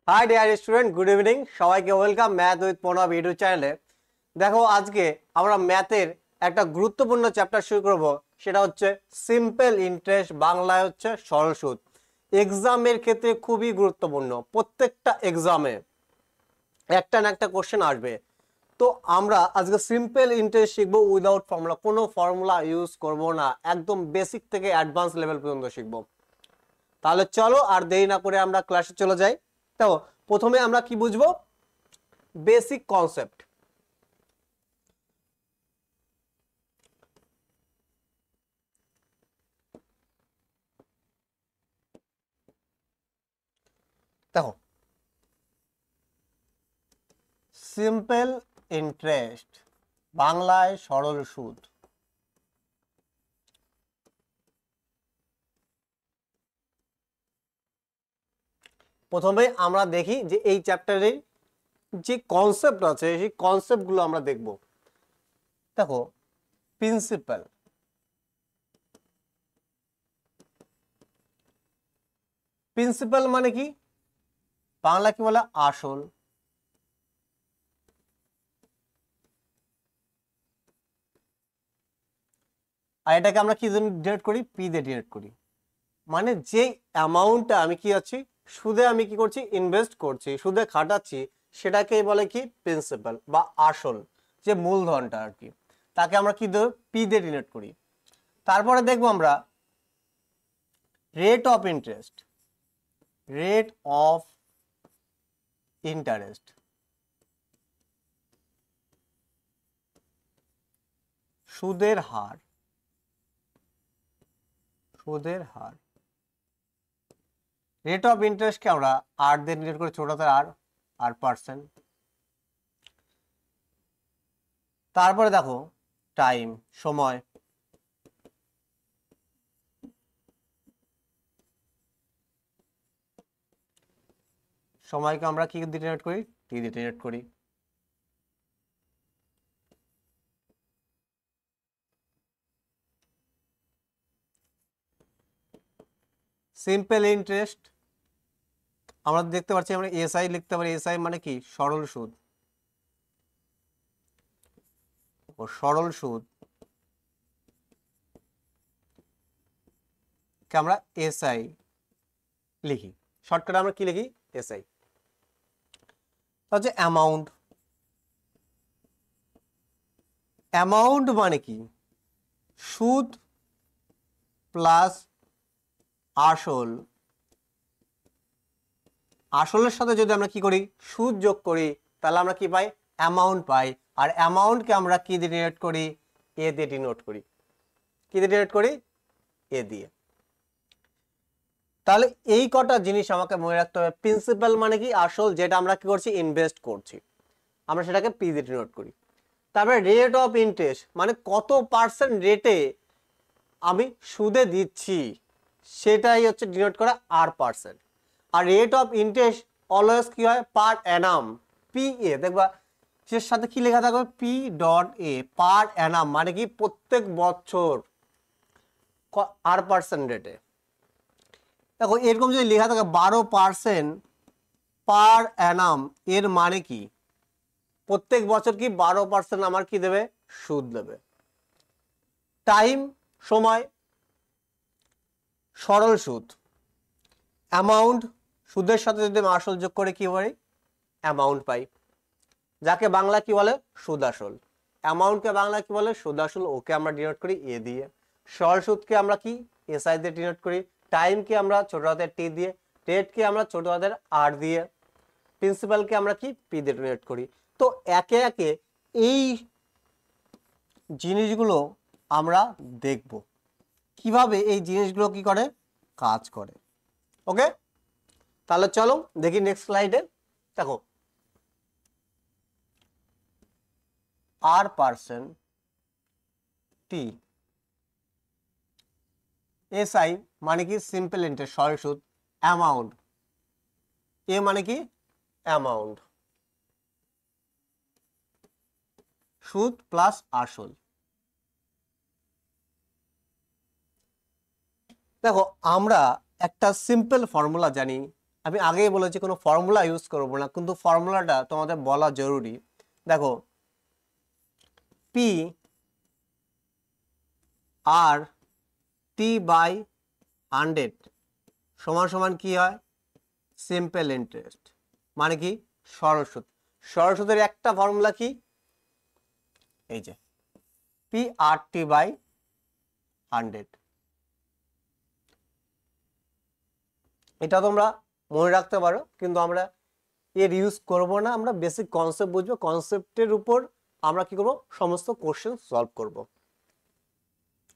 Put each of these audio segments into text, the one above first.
हाय dear student good evening সবাইকে welcome math with Pranab YouTube চ্যানেলে। দেখো আজকে আমরা ম্যাথের একটা গুরুত্বপূর্ণ চ্যাপ্টার শুরু করব, সেটা হচ্ছে সিম্পল ইন্টারেস্ট, বাংলায় হচ্ছে সরল সুদ। এক্সামের ক্ষেত্রে খুবই গুরুত্বপূর্ণ, প্রত্যেকটা এক্সামে একটা না একটা কোশ্চেন আসবে। তো আমরা আজকে সিম্পল ইন্টারেস্ট শিখবো উইদাউট ফর্মুলা, কোনো ফর্মুলা ইউজ করব না, একদম বেসিক থেকে অ্যাডভান্স লেভেল পর্যন্ত শিখবো। তাহলে চলো আর দেরি না করে আমরা ক্লাসে চলে যাই। তো প্রথমে আমরা কি বুঝবো, বেসিক কনসেপ্ট। দেখো সিম্পল ইন্টারেস্ট, বাংলায় সরল সুদ। প্রথমে আমরা দেখি যে এই চ্যাপ্টারের যে কনসেপ্ট আছে সেই কনসেপ্টগুলো আমরা দেখব। দেখো প্রিন্সিপাল, প্রিন্সিপাল মানে কি, বাংলা কি বলে আসল। আর এটাকে আমরা কি ডিনোট করি, পি দিয়ে ডিনোট করি। মানে যে অ্যামাউন্টটা আমি কি আছি সুদে আমি কি করছি, ইনভেস্ট করছি, সুদে খাটাচ্ছি, সেটাকেই বলে কি প্রিন্সিপাল বা আসল, যে মূলধনটা আর কি, তাকে আমরা কি পি দিয়ে ডিনোট করি। তারপরে দেখবো আমরা rate of interest, rate of interest, সুদের হার, সুদের হার। রেট অফ ইন্টারেস্টকে আমরা আর দিয়ে ডিনোট করি, ছোট হাতের আর, আর পার্সেন্ট। তারপরে দেখো টাইম, সময়, সময়কে আমরা কি দিয়ে ডিনোট করি, টি দিয়ে ডিনোট করি। সিম্পল ইন্টারেস্ট আমরা দেখতে পাচ্ছি, আমরা এসআই লিখতে পারি। এসআই মানে কি সরল সুদ, ও সরল সুদ কে আমরা এসআই লিখি, শর্টকাটে আমরা কি লিখি, এসআই। হচ্ছে অ্যামাউন্ট, অ্যামাউন্ট মানে কি সুদ প্লাস আসল, আসলের সাথে যদি আমরা কি করি সুদ যোগ করি, তাহলে আমরা কি পাই, অ্যামাউন্ট পাই। আর অ্যামাউন্টকে আমরা কি দিয়ে ডিনোট করি, এ দিয়ে ডিনোট করি। কি দিয়ে ডিনোট করি, এ দিয়ে। তাহলে এই কটা জিনিস আমাকে মনে রাখতে হবে। প্রিন্সিপাল মানে কি আসল, যেটা আমরা কি করছি, ইনভেস্ট করছি, আমরা সেটাকে পি দিয়ে ডিনোট করি। তারপরে রেট অফ ইন্টারেস্ট মানে কত পার্সেন্ট রেটে আমি সুদে দিচ্ছি, সেটাই হচ্ছে ডিনোট করা আর পার্সেন্ট। আর রেট অফ ইন্টারেস্ট অলওয়েজ কি হয়, পার অ্যানাম, পি এ। দেখবা এর সাথে কি লেখা থাকবে, পি ডট এ, পার অ্যানাম মানে কি প্রত্যেক বছর আর পার্সেন্ট রেটে। দেখো এরকম যদি লেখা থাকে 12% পার অ্যানাম, এর মানে কি প্রত্যেক বছর কি 12% আমার কি দেবে, সুদ দেবে। টাইম, সময়, সরল সুদ। অ্যামাউন্ট, সুদের সাথে যদি আমি আসল যোগ করে কি পাই, অ্যামাউন্ট পাই, যাকে বাংলা কি বলে সুদ আসল। অ্যামাউন্টকে বাংলা কি বলে সুদ আসল, ওকে আমরা ডিনোট করি এ দিয়ে। সরল সুদকে আমরা কি এসআই দিয়ে ডিনোট করি। টাইমকে আমরা ছোট হাতের টি দিয়ে, রেটকে আমরা ছোট হাতের আর দিয়ে, প্রিন্সিপালকে আমরা কি পি দিয়ে ডিনোট করি। তো একে একে এই জিনিসগুলো আমরা দেখব কিভাবে এই জিনিসগুলো কি করে, কাজ করে। ওকে, তাহলে চলো দেখি নেক্সট স্লাইডে। দেখো আর পার্সেন্ট টি, এসআই মানে কি সিম্পল ইন্টারেস্ট সরল সুদ, অ্যামাউন্ট, এ মানে কি অ্যামাউন্ট, সুদ প্লাস আসল। দেখো আমরা একটা সিম্পল ফর্মুলা জানি, আমি আগেই বলেছি কোনো ফর্মুলা ইউজ করব না, কিন্তু ফর্মুলাটা তোমাদের বলা জরুরি। দেখো পি আর টি বাই 100 সমান সমান কি হয়? সিম্পল ইন্টারেস্ট, মানে কি সরল সুদ। সরল সুদের একটা ফর্মুলা কি? এই যে পি আর টি বাই 100। এটা তোমরা মনে রাখতে পারো, কিন্তু আমরা এর ইউজ করব না। আমরা বেসিক কনসেপ্ট বুঝবো, কনসেপ্টের উপর আমরা কি করব? সমস্ত কোশ্চেন সলভ করব।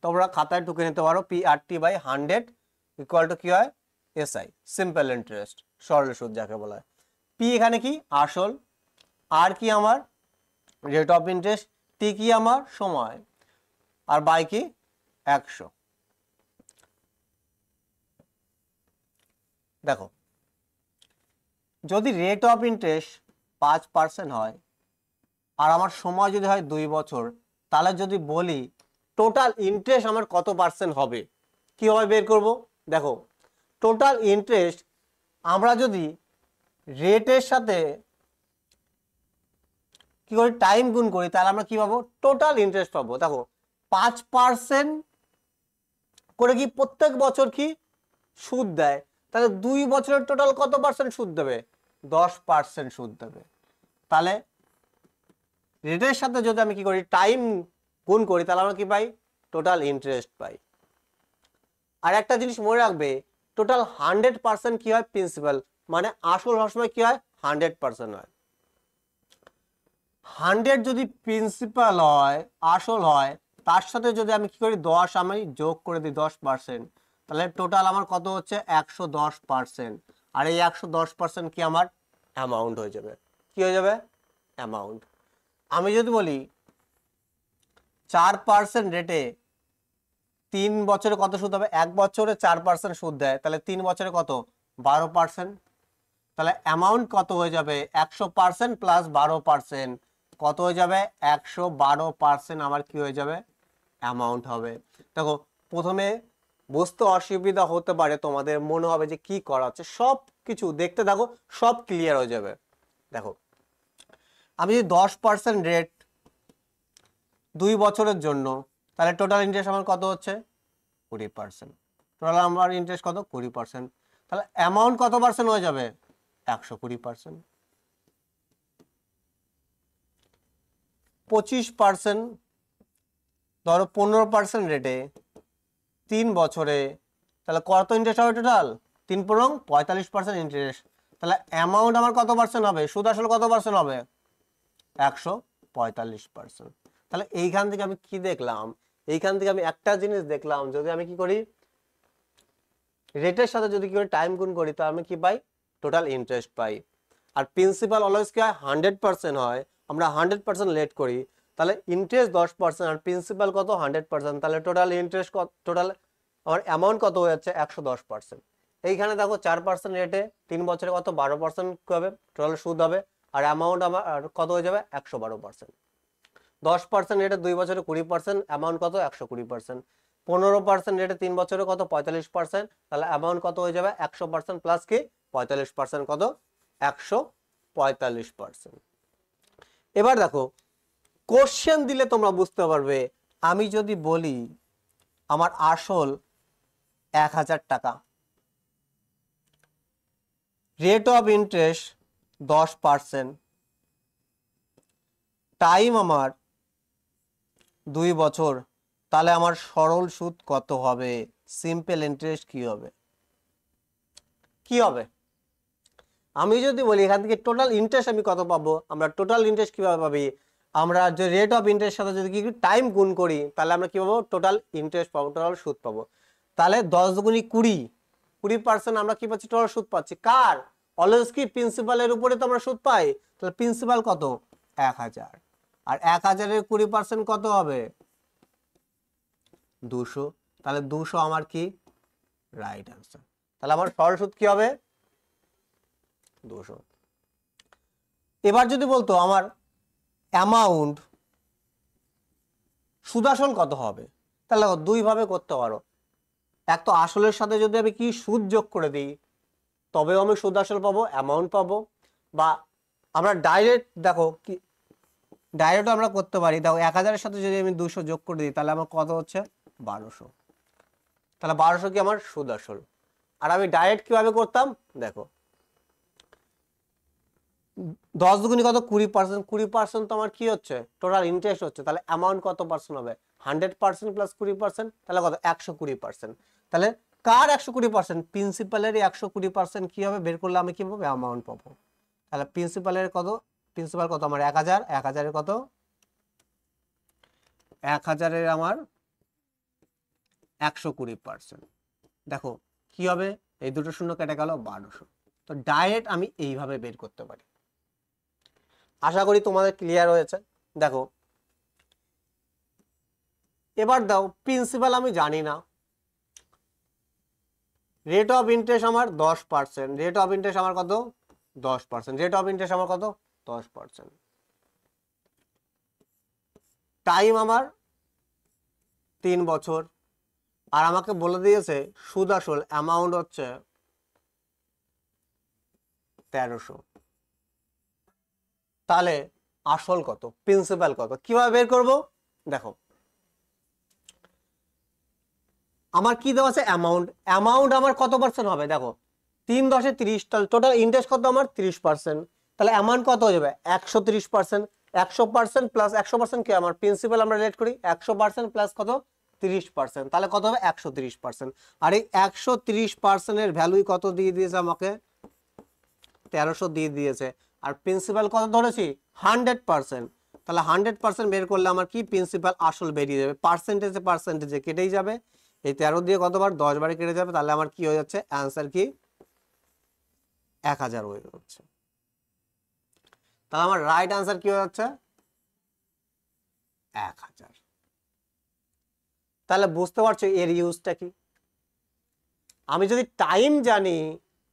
তোমরা খাতায় টুকে নিতে পারো P R T by 100 equal to কি হয়? এসআই, সিম্পল ইন্টারেস্ট, সরল সুদ যাকে বলা হয়। পি এখানে কি? আসল। আর কি আমার? Rate of interest. টি কি আমার? সময়। আর বাই কি? 100। দেখো যদি রেট অফ ইন্টারেস্ট 5% হয় আর আমার সময় যদি হয় 2 বছর, তাহলে যদি বলি টোটাল ইন্টারেস্ট আমার কত পার্সেন্ট হবে, কিভাবে বের করব? দেখো টোটাল ইন্টারেস্ট আমরা যদি রেটের সাথে কি করি? টাইম গুণ করি, তাহলে আমরা কি পাবো? টোটাল ইন্টারেস্ট পাবো। দেখো 5% করে কি প্রত্যেক বছর কি সুদ দেয়, তাহলে 2 বছরের টোটাল কত পার্সেন্ট সুদ দেবে? 10% সুদ দেবে। তাহলে রেটের সাথে যদি আমি কি করি? টাইম গুণ করি, তাহলে আমরা কি পাই? টোটাল ইন্টারেস্ট পাই। আর একটা জিনিস মনে রাখবে, টোটাল 100% কি হয়? প্রিন্সিপাল, মানে আসল সবসময় কি হয়? 100% হয়। 100 যদি প্রিন্সিপাল হয়, আসল হয়, তার সাথে যদি আমি কি করি? 10 আমি যোগ করে দিই 10%, তাহলে টোটাল আমার কত হচ্ছে? 110%। আর এই 110% কি আমার অ্যামাউন্ট হয়ে যাবে। কি হয়ে যাবে? অ্যামাউন্ট। আমি যদি বলি 4% রেটে 3 বছরে কত সুদ হবে? 1 বছরে 4% সুদ দেয়, তাহলে 3 বছরে কত? 12%। তাহলে অ্যামাউন্ট কত হয়ে যাবে? 100% প্লাস 12%, কত হয়ে যাবে? 112% আমার কি হয়ে যাবে? অ্যামাউন্ট হবে। দেখো প্রথমে বুঝতে অসুবিধা হতে পারে, তোমাদের মনে হবে যে কি করা হচ্ছে, সব কিছু দেখতে থাকো, সব ক্লিয়ার হয়ে যাবে। দেখো আমি যদি 10% রেট 2 বছরের জন্য, তাহলে টোটাল ইন্টারেস্ট আমার কত হচ্ছে? 20%। টোটাল আমার ইন্টারেস্ট কত? 20%। তাহলে অ্যামাউন্ট কত পার্সেন্ট হয়ে যাবে? 120%। 25% ধরো 15% রেটে 3 বছরে, তাহলে কত ইন্টারেস্ট হবে টোটাল? 3 পূরং 45% ইন্টারেস্ট। তাহলে অ্যামাউন্ট আমার কত পার্সেন্ট হবে? সুদ আসলে কত পার্সেন্ট হবে? 145%। তাহলে এইখান থেকে আমি কি দেখলাম? এইখান থেকে আমি একটা জিনিস দেখলাম, যদি আমি কি করি? রেটের সাথে যদি কি করি? টাইম গুণ করি, তাহলে আমি কি পাই? টোটাল ইন্টারেস্ট পাই। আর প্রিন্সিপাল অলওয়েজ কি হয়? 100% হয়। আমরা 100% লেট করি, তাহলে ইন্টারেস্ট 10% আর প্রিন্সিপাল কত? 100%। তাহলে টোটাল ইন্টারেস্ট কত? টোটাল আমার অ্যামাউন্ট কত হয়ে যাচ্ছে? 110%। এইখানে দেখো 4% রেটে 3 বছরে কত? 12% কি হবে? টোটাল সুদ হবে। আর অ্যামাউন্ট আমার কত হয়ে যাবে? 112%। 10% রেটে 2 বছরে 20%, অ্যামাউন্ট কত? 120%। 15% রেটে 3 বছরে কত? 45%, তাহলে অ্যামাউন্ট কত হয়ে যাবে? 100% প্লাস কি 45% কত? 145%। এবার দেখো কোশ্চেন দিলে তোমরা বুঝতে পারবে। আমি যদি বলি আমার আসল 1000 টাকা, রেট অফ ইন্টারেস্ট 10%, টাইম আমার 2 বছর, তাহলে আমার সরল সুদ কত হবে? সিম্পল ইন্টারেস্ট কি হবে? কি হবে? আমি যদি বলি এখান থেকে টোটাল ইন্টারেস্ট আমি কত পাবো? আমরা টোটাল ইন্টারেস্ট কিভাবে পাবি? আমরা যে রেট অফ ইন্টারেস্ট সাথে যদি কি টাইম গুণ করি, তাহলে আমরা কি পাবো? টোটাল ইন্টারেস্ট পাবো, টোটাল সুদ পাবো। তাহলে 10 দুগুণি 20, 20% আমরা কি পাচ্ছি? টোটাল সুদ পাচ্ছি। কার? অলওয়েজ কি প্রিন্সিপালের উপরে তো আমরা সুদ পাই। তাহলে প্রিন্সিপাল কত? 1000। আর 1000-এর 20% কত হবে? 200। তাহলে 200 আমার কি রাইট আনসার। তাহলে আমার সরল সুদ কি হবে? 200। এবার যদি বলতো আমার অ্যামাউন্ট সুদ আসল কত হবে, তাহলে দুই ভাবে করতে পারো। এক তো আসলের সাথে যদি আমি কি সুদ যোগ করে দিই, তবেও আমি সুদ আসল পাবো, অ্যামাউন্ট পাবো। বা আমরা ডাইরেক্ট দেখো কি ডাইরেক্ট আমরা করতে পারি। দেখো 1000-এর সাথে যদি আমি 200 যোগ করে দিই তাহলে আমার কত হচ্ছে 1200। তাহলে 1200 কি আমার সুদ আসল। আর আমি ডাইরেক্ট কিভাবে করতাম দেখো, 10 দুগুণি কত 20%, 20% তো আমার কি হচ্ছে টোটাল ইন্টারেস্ট হচ্ছে। তাহলে অ্যামাউন্ট কত পার্সেন্ট হবে 100% প্লাস 20%, তাহলে কত 120%। তাহলে কার 120%? প্রিন্সিপালেরই 120% কি হবে বের করলে আমি কি পাবো অ্যামাউন্ট পাবো। তাহলে প্রিন্সিপালের কত, প্রিন্সিপাল কত আমার 1000, 1000-এর কত 1000-এর আমার 120%। দেখো কি হবে, এই দুটো শূন্য কেটে গেল 1200। তো ডাইরেক্ট আমি এইভাবে বের করতে পারি। আশা করি তোমাদের ক্লিয়ার হয়েছে। দেখো এবার দাও প্রিন্সিপাল আমি জানি না, রেট অফ ইন্টারেস্ট আমার 10%, রেট অফ ইন্টারেস্ট আমার কত 10%, রেট অফ ইন্টারেস্ট আমার কত 10%। টাইম আমার 3 বছর, আর আমাকে বলে দিয়েছে সুদ আসল অ্যামাউন্ট হচ্ছে 1300। তাহলে আসল কত, প্রিন্সিপাল কত, কিভাবে বের করব দেখো, আমার কি দেওয়া আছে অ্যামাউন্ট, অ্যামাউন্ট আমার কত পার্সেন্ট হবে দেখো 3 10 30, তাহলে টোটাল ইন্টারেস্ট কত আমার 30%, তাহলে অ্যামাউন্ট কত হয়ে যাবে 130%। 100% প্লাস 100% কি আমার প্রিন্সিপাল আমরা রিলেট করি 100% প্লাস কত 30%, তাহলে কত হবে 130%। আর এই 130%-এর ভ্যালুই কত দিয়ে দিয়েছে আমাকে 1300 দিয়ে দিয়েছে। আর প্রিন্সিপাল কত ধরেছি 100%, তাহলে 100% বের করলে আমার কি প্রিন্সিপাল আসল বেরিয়ে যাবে, পার্সেন্টেজে পার্সেন্টেজে কেটেই যাবে। এই 13 দিয়ে কতবার 10 বারে কেটে যাবে, তাহলে আমার কি হয়ে যাচ্ছে অ্যান্সার কি 1000 হয়ে যাচ্ছে। তাহলে আমার রাইট অ্যান্সার কি হয়ে যাচ্ছে 1000। তাহলে বুঝতে পারছো এর ইউজটা কি। আমি যদি টাইম জানি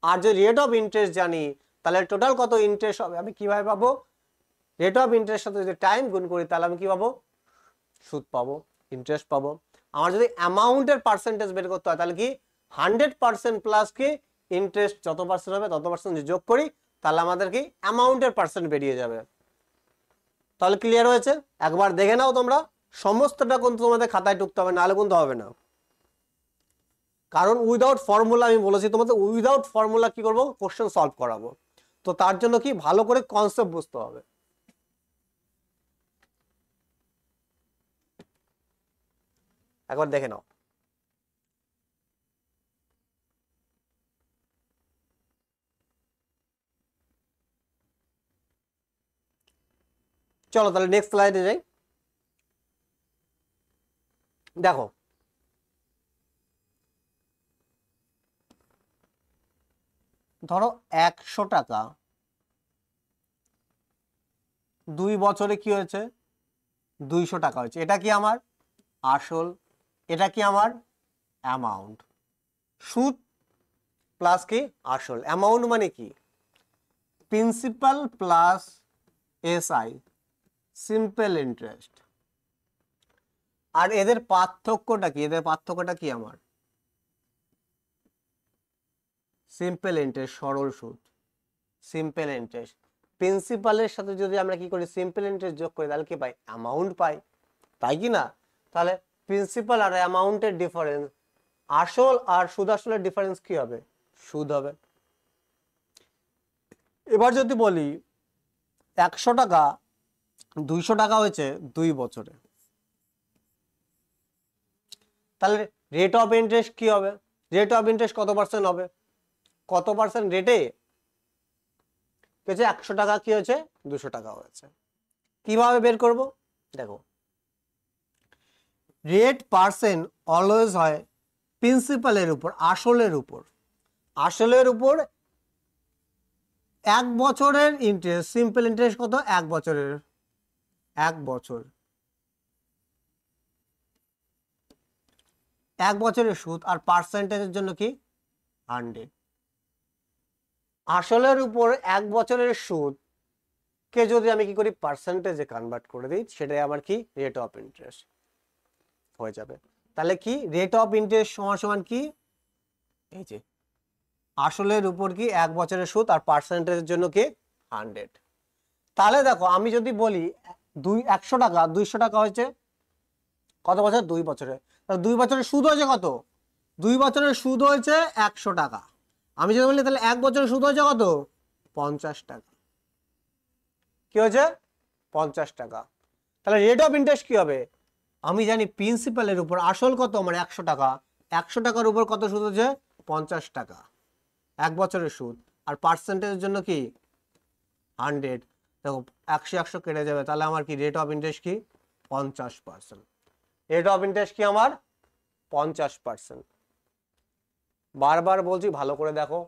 আর যদি রেট অফ ইন্টারেস্ট জানি তাহলে টোটাল কত ইন্টারেস্ট হবে আমি কিভাবে পাবো, রেট অফ ইন্টারেস্ট সাথে যদি টাইম গুণ করি তাহলে আমি কি পাবো সুদ পাবো, ইন্টারেস্ট পাবো। আমার যদি অ্যামাউন্টের পার্সেন্টেজ বের করতে হয় তাহলে কি 100% প্লাস কি ইন্টারেস্ট যত পার্সেন্ট হবে তত পার্সেন্ট যোগ করি, তাহলে আমাদের কি অ্যামাউন্টের পার্সেন্ট বেরিয়ে যাবে। তাহলে ক্লিয়ার হয়েছে, একবার দেখে নাও তোমরা, সমস্তটা কিন্তু তোমাদের খাতায় টুকতে হবে, নাহলে কিন্তু হবে না। কারণ উইদাউট ফর্মুলা আমি বলেছি তোমাদের, উইদাউট ফর্মুলা কি করব কোশ্চেন সলভ করাবো। তো তার জন্য কি ভালো করে কনসেপ্ট বুঝতে হবে। একবার দেখে নাও। চলো তাহলে নেক্সট স্লাইডে যাই। দেখো ধরো 100 টাকা 2 বছরে কি হয়েছে 200 টাকা হয়েছে, এটা কি আমার আসল, এটা কি আমার অ্যামাউন্ট। সুদ প্লাস কি আসল, অ্যামাউন্ট মানে কি principal plus SI simple interest. আর এদের পার্থক্যটা কি, এদের পার্থক্যটা কি আমার সিম্পল ইন্টারেস্ট সরল সুদ, সিম্পল ইন্টারেস্ট প্রিন্সিপালের সাথে যদি আমরা কি করি সিম্পল ইন্টারেস্ট যোগ করি তাহলে কি পাই অ্যামাউন্ট পাই, তাই কি না। তাহলে প্রিন্সিপাল আর অ্যামাউন্টের ডিফারেন্স, আসল আর সুদ আসলের ডিফারেন্স কি হবে সুদ হবে। এবার যদি বলি 100 টাকা 200 টাকা হয়েছে 2 বছরে, তাহলে রেট অফ ইন্টারেস্ট কি হবে, রেট অফ ইন্টারেস্ট কত পার্সেন্ট হবে, কত পার্সেন্ট রেটে পেয়েছে 100 টাকা কি হয়েছে 200 টাকা হয়েছে। কিভাবে বের করব দেখো, রেট পার্সেন্ট অলওয়েজ হয় প্রিন্সিপালের উপর আসলের উপর, আসলের উপর 1 বছরের ইন্টারেস্ট, সিম্পল ইন্টারেস্ট কত 1 বছরের, 1 বছর 1 বছরের সুদ, আর পার্সেন্টেজের জন্য কি 100। আসলের উপর 1 বছরের সুদ কে যদি আমি কি করি পার্সেন্টেজে কনভার্ট করে দিই সেটাই আমার কি রেট অফ ইন্টারেস্ট হয়ে যাবে। তাহলে কি রেট অফ ইন্টারেস্ট সমান সমান কি এই যে আসলের উপর কি 1 বছরের সুদ, আর পার্সেন্টেজের জন্য কি 100। তাহলে দেখো আমি যদি বলি 100 টাকা 200 টাকা হয়েছে কত বছর, 2 বছরে, তাহলে 2 বছরের সুদ হয়েছে কত, 2 বছরের সুদ হয়েছে 100 টাকা। আমি যদি বলি তাহলে 1 বছরের সুদ হয়েছে কত, 50 টাকা। কি হয়েছে, 50 টাকা। তাহলে রেট অফ ইন্টারেস্ট কি হবে, আমি জানি প্রিন্সিপালের উপর আসল কত আমার 100 টাকা, 100 টাকার উপর কত সুদ হচ্ছে 50 টাকা 1 বছরের সুদ, আর পার্সেন্টেজের জন্য কি 100। দেখো 100 100 কেটে যাবে, তাহলে আমার কি রেট অফ ইন্টারেস্ট কি 50%। রেট অফ ইন্টারেস্ট কি আমার 50%। বারবার বলছি ভালো করে দেখো,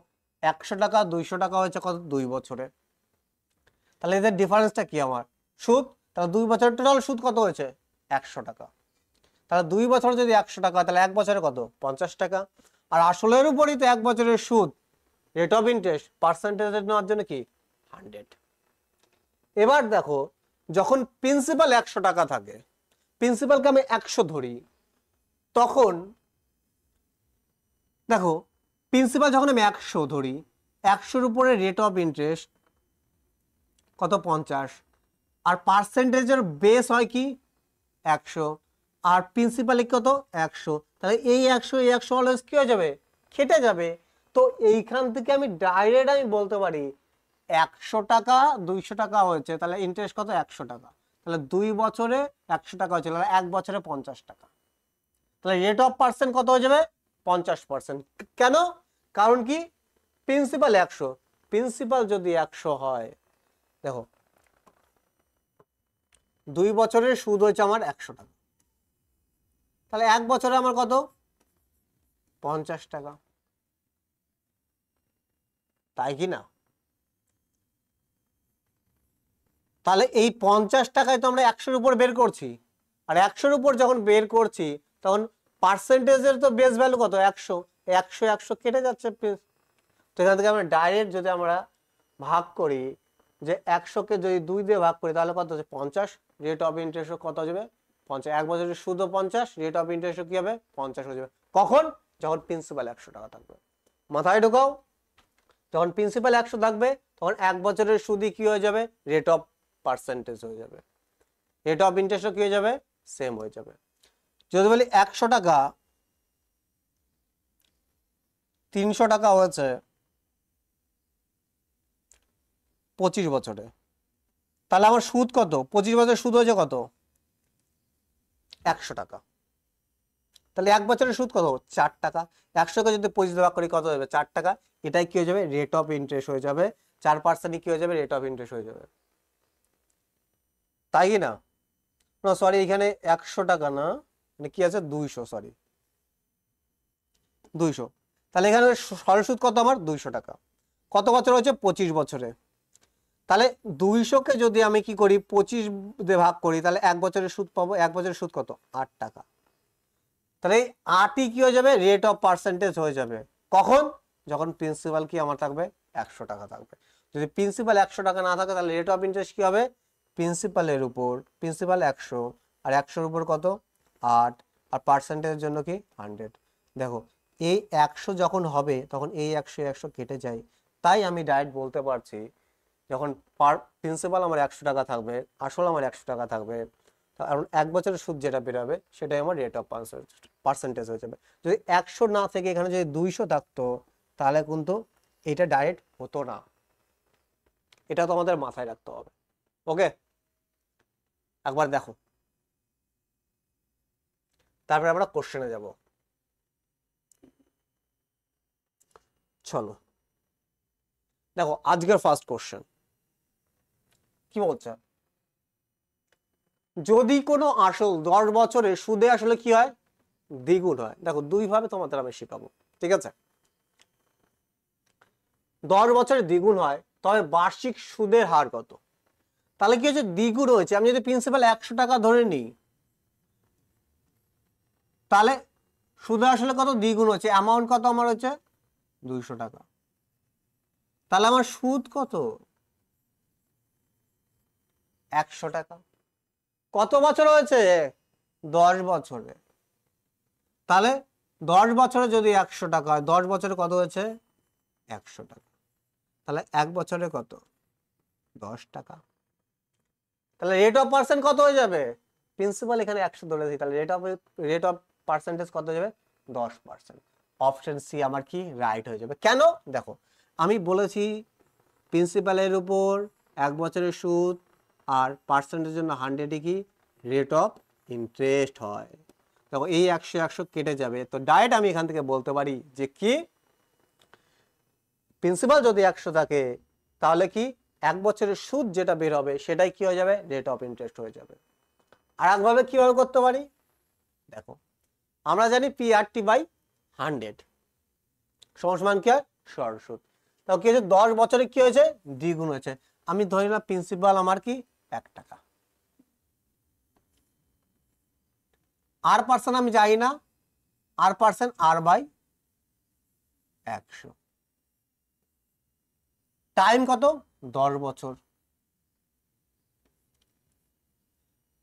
100 টাকা 200 টাকা হয়েছে কত 2 বছরে, তাহলে এদের ডিফারেন্সটা কি আমার সুদ, তাহলে 2 বছরের টোটাল সুদ কত হয়েছে 100 টাকা। তাহলে 2 বছর যদি 100 টাকা, তাহলে 1 বছরে কত 50 টাকা। আর আসলের উপরই তো 1 বছরের সুদ, রেট অফ ইন্টারেস্ট পার্সেন্টেজের নেওয়ার জন্য কি 100। এবার দেখো যখন প্রিন্সিপাল 100 টাকা থাকে, প্রিন্সিপালকে আমি 100 ধরি, তখন দেখো প্রিন্সিপাল যখন আমি 100 ধরি, 100-র উপরে রেট অফ ইন্টারেস্ট কত 50, আর পার্সেন্টেজের বেস হয় কি 100, আর প্রিন্সিপালে কত 100, তাহলে এই 100 এই 100 অলওয়েজ কি হয়ে যাবে কেটে যাবে। তো এইখান থেকে আমি ডাইরেক্ট আমি বলতে পারি 100 টাকা 200 টাকা হয়েছে, তাহলে ইন্টারেস্ট কত 100 টাকা, তাহলে 2 বছরে 100 টাকা হয়েছে, তাহলে 1 বছরে 50 টাকা, তাহলে রেট অফ পার্সেন্ট কত হয়ে যাবে 50%। কেন, কারণ কি প্রিন্সিপাল 100, প্রিন্সিপাল যদি 100 হয়, দেখো 2 বছরের সুদ হয়েছে আমার 100 টাকা, তাহলে 1 বছরে আমার কত 50 টাকা, তাই কি না। তাহলে এই 50 টাকায় তো আমরা 100-র উপর বের করছি, আর 100-র উপর যখন বের করছি তখন পার্সেন্টেজের তো বেস ভ্যালু কত 100, 100 100 কেটে যাচ্ছে। তো এখান থেকে আমরা ডাইরেক্ট যদি আমরা ভাগ করি, যে 100-কে যদি 2 দিয়ে ভাগ করি তাহলে কত হচ্ছে 50, রেট অফ ইন্টারেস্ট কত হয়ে যাবে 50, 1 বছরের সুদও 50, রেট অফ ইন্টারেস্ট কি হবে 50 হয়ে যাবে। কখন, যখন প্রিন্সিপাল 100 টাকা থাকবে। মাথায় ঢোকাও, যখন প্রিন্সিপাল 100 থাকবে তখন 1 বছরের সুদই কি হয়ে যাবে রেট অফ পার্সেন্টেজ হয়ে যাবে, রেট অফ ইন্টারেস্টও কি হয়ে যাবে সেম হয়ে যাবে। যদি বলি 100 টাকা 300 টাকা হয়েছে 25 বছরে, তাহলে আমার সুদ কত 25 বছরের সুদ হয়েছে কত 100 টাকা, তাহলে 1 বছরের সুদ কত 4 টাকা, 100-কে যদি 25 ভাগ করি কত হবে 4 টাকা, এটাই কি হয়ে যাবে রেট অফ ইন্টারেস্ট হয়ে যাবে, 4% কি হয়ে যাবে রেট অফ ইন্টারেস্ট হয়ে যাবে, তাই কি না। না সরি, এখানে 100 টাকা না, মানে কি আছে 200, সরি 200, তাহলে এখানে সরল সুদ কত আমার 200 টাকা, কত বছর হচ্ছে 25 বছরে, তাহলে 200-কে যদি আমি কি করি 25 দিয়ে ভাগ করি তাহলে 1 বছরের সুদ পাবো, 1 বছরের সুদ কত 8 টাকা, তাহলে এই 8ই কি হয়ে যাবে রেট অফ পার্সেন্টেজ হয়ে যাবে। কখন, যখন প্রিন্সিপাল কি আমার থাকবে 100 টাকা থাকবে। যদি প্রিন্সিপাল 100 টাকা না থাকে তাহলে রেট অফ ইন্টারেস্ট কি হবে, প্রিন্সিপালের উপর প্রিন্সিপাল 100, আর 100-র উপর কত 8, আর পার্সেন্টেজের জন্য কি 100। দেখো এই 100 যখন হবে তখন এই 100 100 কেটে যায়, তাই আমি ডাইরেক্ট বলতে পারছি যখন প্রিন্সিপাল আমার 100 টাকা থাকবে, আসল আমার 100 টাকা থাকবে, কারণ 1 বছরের সুদ যেটা বেরোবে সেটাই আমার রেট অফ পার্সেন্টেজ হয়ে যাবে। যদি 100 না থেকে এখানে যদি 200 থাকতো তাহলে কিন্তু এটা ডাইরেক্ট হতো না, এটা তো আমাদের মাথায় রাখতে হবে। ওকে, একবার দেখো, তারপরে আমরা কোশ্চেনে যাব। চলো দেখো আজকের ফার্স্ট কোশ্চেন কি বলছে, যদি কোনো আসল 10 বছরের সুদে আসলে কি হয় দ্বিগুণ হয়। দেখো দুই ভাবে তোমাদের আমি শেখাবো, ঠিক আছে। 10 বছরে দ্বিগুণ হয় তবে বার্ষিক সুদের হার কত, তাহলে কি হচ্ছে দ্বিগুণ হয়েছে, আমি যদি প্রিন্সিপাল 100 টাকা ধরে নিই তাহলে সুদে আসলে কত দ্বিগুণ হচ্ছে, অ্যামাউন্ট কত আমার হচ্ছে 200 টাকা, তাহলে আমার সুদ কত 100 টাকা। কত বছর হয়েছে 10 বছরে, তাহলে 10 বছরে যদি 100 টাকা হয় 10 বছরে কত হয়েছে 100 টাকা, তাহলে 1 বছরে কত 10 টাকা। তাহলে রেট অফ পার্সেন্ট কত হয়ে যাবে, প্রিন্সিপাল এখানে 100 ধরে দিই, তাহলে রেট অফ পার্সেন্টেজ কত হয়ে যাবে 10%। অপশন সি আমার কি রাইট হয়ে যাবে। কেন, দেখো আমি বলেছি প্রিন্সিপালের উপর 1 বছরের সুদ আর পার্সেন্টের জন্য 100 কি রেট অফ ইন্টারেস্ট হয়। দেখো এই 100 100 কেটে যাবে, তো ডাইরেক্ট আমি এখান থেকে বলতে পারি যে কি প্রিন্সিপাল যদি 100 থাকে তাহলে কি 1 বছরের সুদ যেটা বের হবে সেটাই কি হয়ে যাবে রেট অফ ইন্টারেস্ট হয়ে যাবে। আর একভাবে কিভাবে করতে পারি, দেখো আমরা জানি PRT/100 সমান কি হয় সরল সুদ। তো কি হয়েছে 10 বছরে কি হয়েছে দ্বিগুণ হয়েছে। আমি ধরে নিলাম প্রিন্সিপাল আমার কি 1 টাকা, আর পার্সেন্ট আমি জানি না, আর পার্সেন্ট R/100, টাইম কত 10 বছর,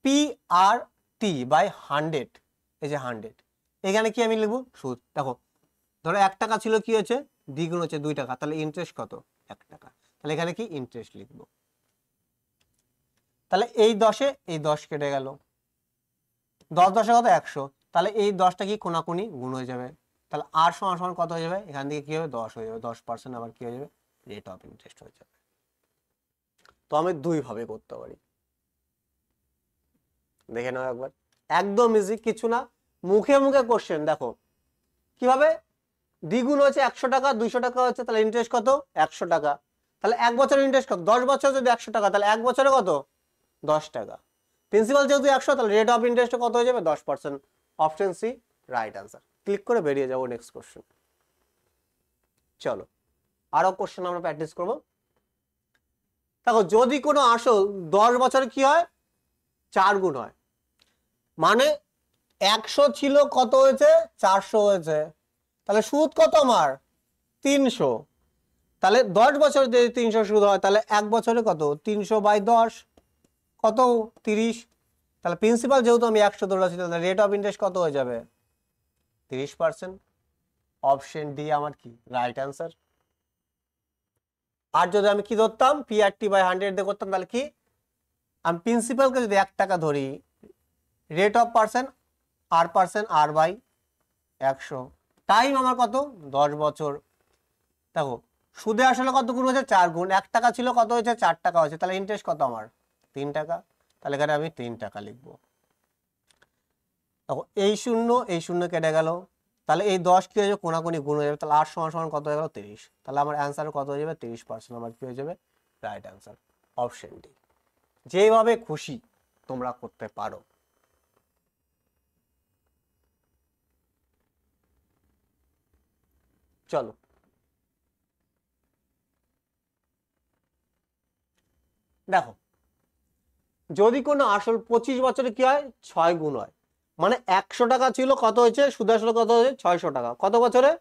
PRT/100, এই যে 100 এখানে কি আমি লিখবো সুদ। দেখো ধরো 1 টাকা ছিল কি হয়েছে দ্বিগুণ হচ্ছে 2 টাকা, তাহলে ইন্টারেস্ট কত 1 টাকা, তাহলে এখানে কি ইন্টারেস্ট লিখবো। তাহলে এই 10-এ এই 10 কেটে গেল, 10 10 কত 100, তাহলে এই 10টা কি কোনাকুনি গুণ হয়ে যাবে, তাহলে আর সমান সমান কত হয়ে যাবে, এখান থেকে কি হবে 10 হয়ে যাবে, 10% আবার কি হয়ে যাবে রেট অফ ইন্টারেস্ট হয়ে যাবে। তো আমি দুই ভাবে করতে পারি, দেখে নাও একবার, একদম ইজি, কিছু না, মুখে মুখে কোশ্চেন। দেখো কিভাবে দ্বিগুণ হচ্ছে 100 টাকা, 200 টাকা হচ্ছে, তাহলে ইন্টারেস্ট কত 100 টাকা, তাহলে 1 বছরের ইন্টারেস্ট কত 10 বছর যদি 100 টাকা, তাহলে 1 বছরে কত 10 টাকা। প্রিন্সিপাল যেহেতু 100, তাহলে রেট অফ ইন্টারেস্ট কত হয়ে যাবে 10%। Option C right answer. Click করে বেরিয়ে যাবো নেক্সট কোশ্চেন। চলো আরো কোশ্চেন আমরা প্র্যাকটিস করব। দেখো যদি কোনো আসল 10 বছরে কি হয় 4 গুণ হয়, মানে 100 ছিল কত হয়েছে 400 হয়েছে, তাহলে সুদ কত আমার 300, তাহলে 10 বছর যদি 300 সুদ হয় তাহলে 1 বছরে কত 300/10 কত 30, তাহলে প্রিন্সিপাল যেহেতু আমি 100 ধরেছি তাহলে রেট অফ ইন্টারেস্ট কত হয়ে যাবে 30%। অপশন ডি আমার কি রাইট অ্যান্সার। আর যদি আমি কি ধরতাম PRT/100 দিয়ে করতাম, তাহলে কি আমি প্রিন্সিপালকে যদি 1 টাকা ধরি, rate of percent R/100, time আমার কত 10 বছর। দেখো সুদে আসলে কত গুণ হয়েছে 4 গুণ, 1 টাকা ছিল কত হয়েছে 4 টাকা হয়েছে, তাহলে ইন্টারেস্ট কত আমার 3 টাকা, তাহলে এখানে আমি 3 টাকা লিখবো। দেখো এই শূন্য কেটে গেল, তাহলে এই 10 কি হয়ে যাবে কোনাকুনি গুণ হয়ে যাবে, তাহলে আর সমান সমান কত হয়ে গেল 30, তাহলে আমার অ্যান্সার কত হয়ে যাবে 30%, আমার কি হয়ে যাবে রাইট অ্যান্সার। Option D. যেভাবে খুশি তোমরা করতে পারো। চলো দেখো যদি কোনো আসল 25 বছরে কি হয় 6 গুণ হয়, মানে 100 টাকা ছিল কত হয়েছে সুদ আসলে কত হয়েছে 600 টাকা, কত বছরে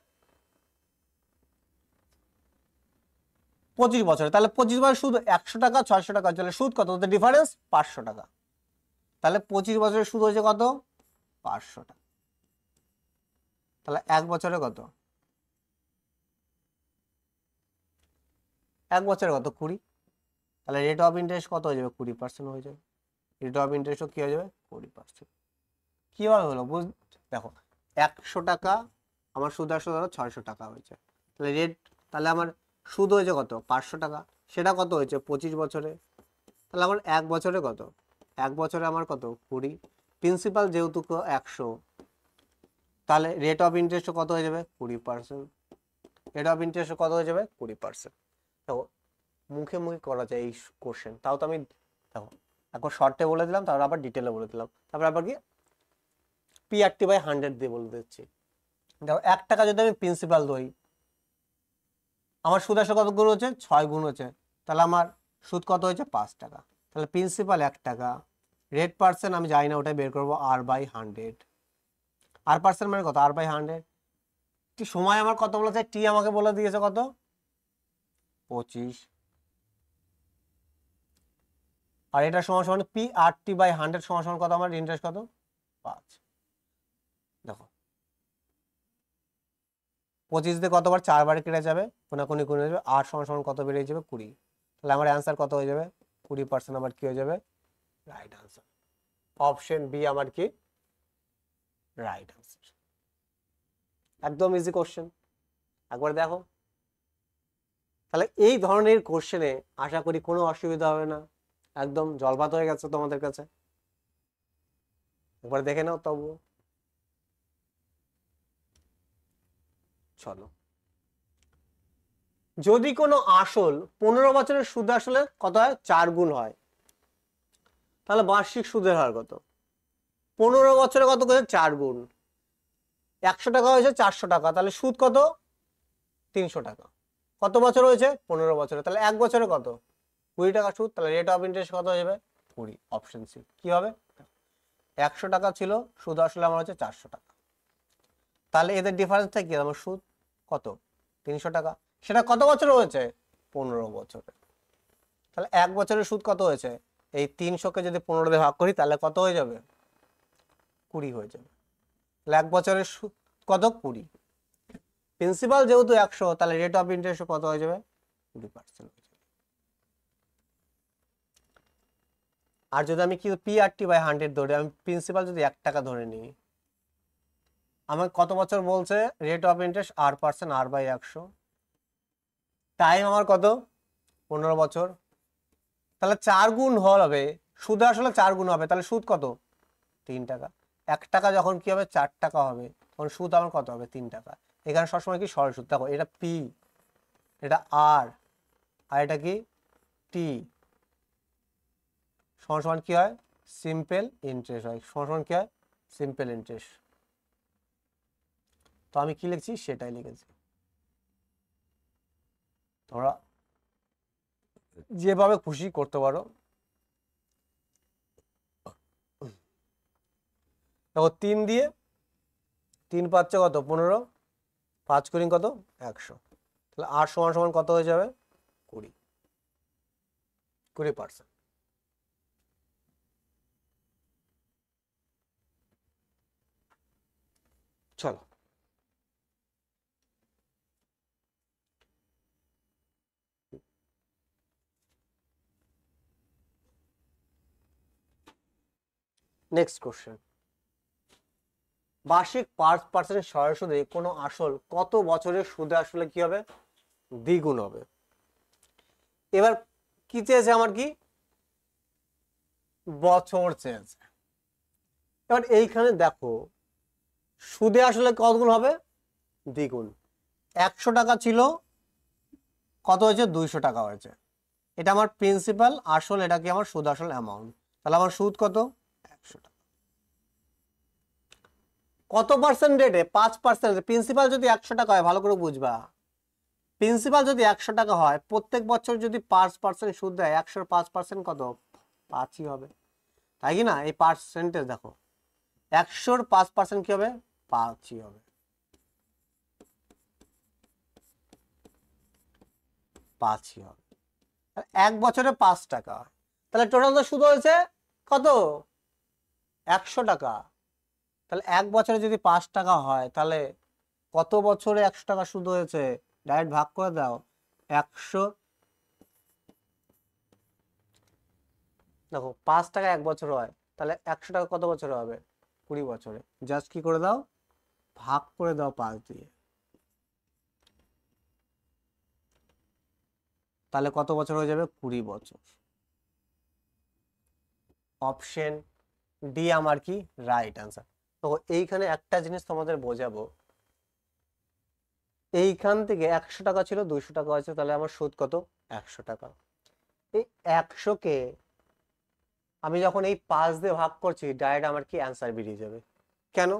25 বছরে, তাহলে 25 বছর সুদ 100 টাকা 600 টাকা, তাহলে সুদ কত ডিফারেন্স 500 টাকা, তাহলে 25 বছরের সুদ হয়েছে কত 500 টাকা, তাহলে 1 বছরে কত 1 বছরে কত 20, তাহলে রেট অফ ইন্টারেস্ট কত হয়ে যাবে 20% হয়ে যাবে, রেট অফ ইন্টারেস্টও কি হয়ে যাবে 20%। কিভাবে হলো দেখো 100 টাকা আমার সুদ আসলে ধরো 600 টাকা হয়েছে, তাহলে তাহলে আমার সুদ হয়েছে কত 500 টাকা, সেটা কত হয়েছে 25 বছরে, তাহলে আমার 1 বছরে কত 1 বছরে আমার কত 20, প্রিন্সিপাল যেহেতু 100, তাহলে রেট অফ ইন্টারেস্ট কত হয়ে যাবে 20%, রেট অফ ইন্টারেস্ট কত হয়ে যাবে 20%। দেখো মুখে মুখে করা যায় এই কোশ্চেন, তাও তো আমি দেখো একবার শর্টে বলে দিলাম, তারপর আবার ডিটেলে বলে দিলাম, তারপর আবার কি PRT/100 দিয়ে বলে দিচ্ছি। দেখো 1 টাকা যদি আমি প্রিন্সিপাল ধরি, আমার সুদ আসলে কত গুণ হচ্ছে 6 গুণ হচ্ছে, তাহলে আমার সুদ কত হয়েছে 5 টাকা, তাহলে প্রিন্সিপাল 1 টাকা, রেট পার্সেন্ট আমি জানি না ওটাই বের করবো R/100, আর পার্সেন্ট মানে কত R/100, সময় আমার কত বলেছে টি আমাকে বলে দিয়েছে কত 25, আর এটা সমান সমান PRT/100 সমান সমান কত আমার ইন্টারেস্ট কত 5। দেখো 25 দিয়ে কতবার 4 বার কেটে যাবে, কোনাকুনি গুণে যাবে, 8 সমান সমান কত বেড়ে যাবে 20। তাহলে আমার অ্যান্সার কত হয়ে যাবে 20% আমার কি হয়ে যাবে রাইট আনসার। অপশন বি আমার কি রাইট আনসার। একদম ইজি কোশ্চেন, একবার দেখো। তাহলে এই ধরনের কোশ্চেনে আশা করি কোনো অসুবিধা হবে না, একদম জলভাত হয়ে গেছে তোমাদের কাছে। একবার দেখে নাও তবুও। চলো, যদি কোনো আসল 15 বছরের সুদ আসলে কত হয় 4 গুণ হয়, তাহলে বার্ষিক সুদের হার কত? 15 বছরে কত করে 4 গুণ, 100 টাকা হয়েছে 400 টাকা, তাহলে সুদ কত 300 টাকা। কত বছর হয়েছে 15 বছরে, তাহলে এক বছরে কত 20 টাকা সুদ, তাহলে রেট অফ ইন্টারেস্ট কত হয়ে যাবে 20। অপশন সি কি হবে, 100 টাকা ছিল সুদ আসলে আমার হচ্ছে 400 টাকা, তাহলে এদের ডিফারেন্সটা কি, আমার সুদ কত 300 টাকা, সেটা কত বছর হয়েছে 15 বছরে। তাহলে এক বছরের সুদ কত হয়েছে, এই 300-কে যদি 15 দিয়ে ভাগ করি তাহলে কত হয়ে যাবে 20 হয়ে যাবে। তাহলে এক বছরের সুদ কত 20, প্রিন্সিপাল যেহেতু 100, তাহলে রেট অফ ইন্টারেস্ট কত হয়ে যাবে 20% হয়ে যাবে। আর যদি আমি কি PRT/100 ধরে, আমি প্রিন্সিপাল যদি 1 টাকা ধরে নিই, আমার কত বছর বলছে rate of interest R%, R/100, time আমার কত 15 বছর, তাহলে 4 গুণ হবে সুদ আসলে 4 গুণ হবে, তাহলে সুদ কত 3 টাকা। 1 টাকা যখন কি হবে 4 টাকা হবে, তখন সুদ আমার কত হবে 3 টাকা। এখানে সবসময় কি সরল সুদ, দেখো এটা P, এটা R, আর এটা কি T, সমান সমান কি হয় সিম্পল ইন্টারেস্ট হয়, সমান সমান কি হয় সিম্পল ইন্টারেস্ট। তো আমি কি লিখছি সেটাই লিখেছি, তোমরা যেভাবে খুশি করতে পারো। দেখো 3 দিয়ে 3 পাচ্ছে কত 15, 5 করি কত 100, তাহলে আর সমান সমান কত হয়ে যাবে 20%। চলো, নেক্সট কোশ্চেন, বার্ষিক 5% সরল সুদে কোনো আসল কত বছরের সুদে আসলে কি হবে দ্বিগুণ হবে। এবার কি চেয়েছে আমার, কি বছর চেয়েছে। এবার এইখানে দেখো সুদে আসলে কত গুণ হবে দ্বিগুণ, 100 টাকা ছিল কত হয়েছে 200 টাকা হয়েছে, এটা আমার প্রিন্সিপাল আসল, এটা কি আমার সুদ আসল অ্যামাউন্ট, তাহলে আমার সুদ কত 100 টাকা। কত পার্সেন্ট রেটে 5%, প্রিন্সিপাল যদি 100 টাকা হয় ভালো করে বুঝবা, প্রিন্সিপাল যদি 100 টাকা হয় প্রত্যেক বছর যদি 5% সুদ দেয়, 100-র 5% কত 5ই হবে, তাই কি না। এই পার্সেন্টেজ দেখো 100-র 5% কি হবে 5ই হবে, 5ই হবে। এক বছরে 5 টাকা, তাহলে টোটাল তো সুদ হয়েছে কত 100 টাকা। তাহলে এক বছরে যদি 5 টাকা হয়, তাহলে কত বছরে 100 টাকা সুদ হয়েছে, ডাইরেক্ট ভাগ করে দাও 100, দেখো 5 টাকা এক বছর হয়, তাহলে 100 টাকা কত বছরে হবে 20 বছরে, জাস্ট কি করে দাও ভাগ করে দাও 5 দিয়ে, তাহলে কত বছর হয়ে যাবে 20 বছর। অপশন ডি আমার কি রাইট আনসার। তো এইখানে একটা জিনিস তোমাদের বোঝাবো, এইখান থেকে 100 টাকা ছিল 200 টাকা আছে, তাহলে আমার সুদ কত 100 টাকা। এই 100-কে আমি যখন এই 5 দিয়ে ভাগ করছি, ডাইরেক্ট আমার কি অ্যান্সার বেরিয়ে যাবে। কেন,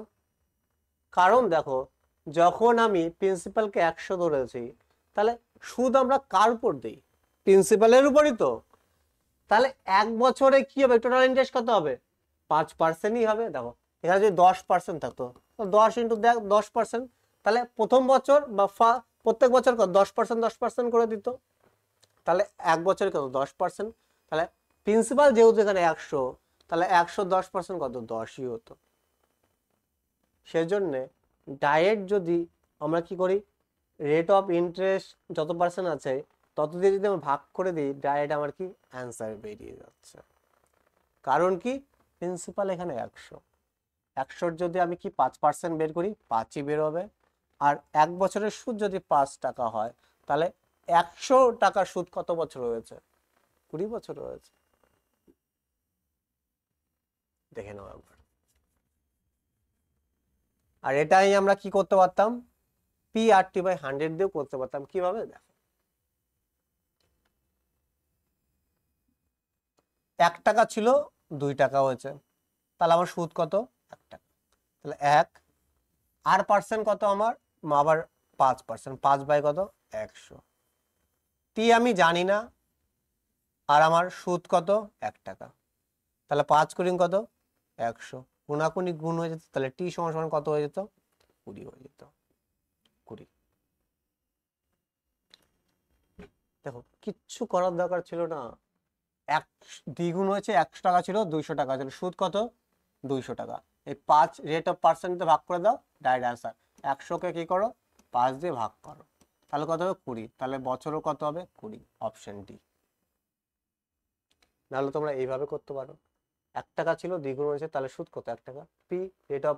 কারণ দেখো যখন আমি প্রিন্সিপালকে 100 ধরেছি, তাহলে সুদ আমরা কার উপর দিই প্রিন্সিপালের উপরই তো, তাহলে এক বছরে কি হবে টোটাল ইন্টারেস্ট কত হবে 5%ই হবে। দেখো এখানে যদি 10% থাকতো, 10 ইন্টু 10%, তাহলে প্রথম বছর বা প্রত্যেক বছর কত 10% 10% করে দিত, তাহলে এক বছরে কত 10%, তাহলে প্রিন্সিপাল যেহেতু এখানে 100, তাহলে 100 10% কত 10ই হতো। সেজন্য ডাইরেক্ট যদি আমরা কি করি রেট অফ ইন্টারেস্ট যত পার্সেন্ট আছে তত দিয়ে যদি আমি ভাগ করে দিই ডাইরেক্ট আমার কি অ্যান্সার বেরিয়ে যাচ্ছে। কারণ কি প্রিন্সিপাল এখানে 100, 100 যদি আমি কি 5% বের করি 5ই বের হবে। আর 1 বছরের সুদ যদি 5 টাকা হয় তাহলে 100 টাকার সুদ কত বছর হয়েছে? 20 বছর হয়েছে। দেখে নাও একবার। আর এটাই আমরা কি করতে পারতাম, PRT/100 দিয়েও করতে পারতাম। কিভাবে দেখো, 1 টাকা ছিল 2 টাকা হয়েছে, তাহলে আমার সুদ কত? 1 টাকা। তাহলে 1 আর পার্সেন্ট কত আমার? আবার 5%, 5 বাই কত? 100। টি আমি জানি না, আর আমার সুদ কত? 1 টাকা। তাহলে 5 গুণ কত? 100। গুণাগুণি গুণ হয়ে যেত, তাহলে টি সমান সমান কত হয়ে যেত? 20 হয়ে যেত। 20। দেখো কিচ্ছু করার দরকার ছিল না। এক দ্বিগুণ হয়েছে, 100 টাকা ছিল 200 টাকা ছিল, সুদ কত? 200 টাকা। এই 5 রেট অফ পার্সেন্ট ভাগ করে দাও, ডাইরেক্ট অ্যান্সার। 100কে কি করো? 5 দিয়ে ভাগ করো, তাহলে কত হবে? 20। তাহলে বছরও কত হবে? 20। Option D. নাহলে তোমরা এইভাবে করতে পারো, 1 টাকা ছিল দ্বিগুণ হয়েছে, তাহলে সুদ কত? 1 টাকা। পি রেট অফ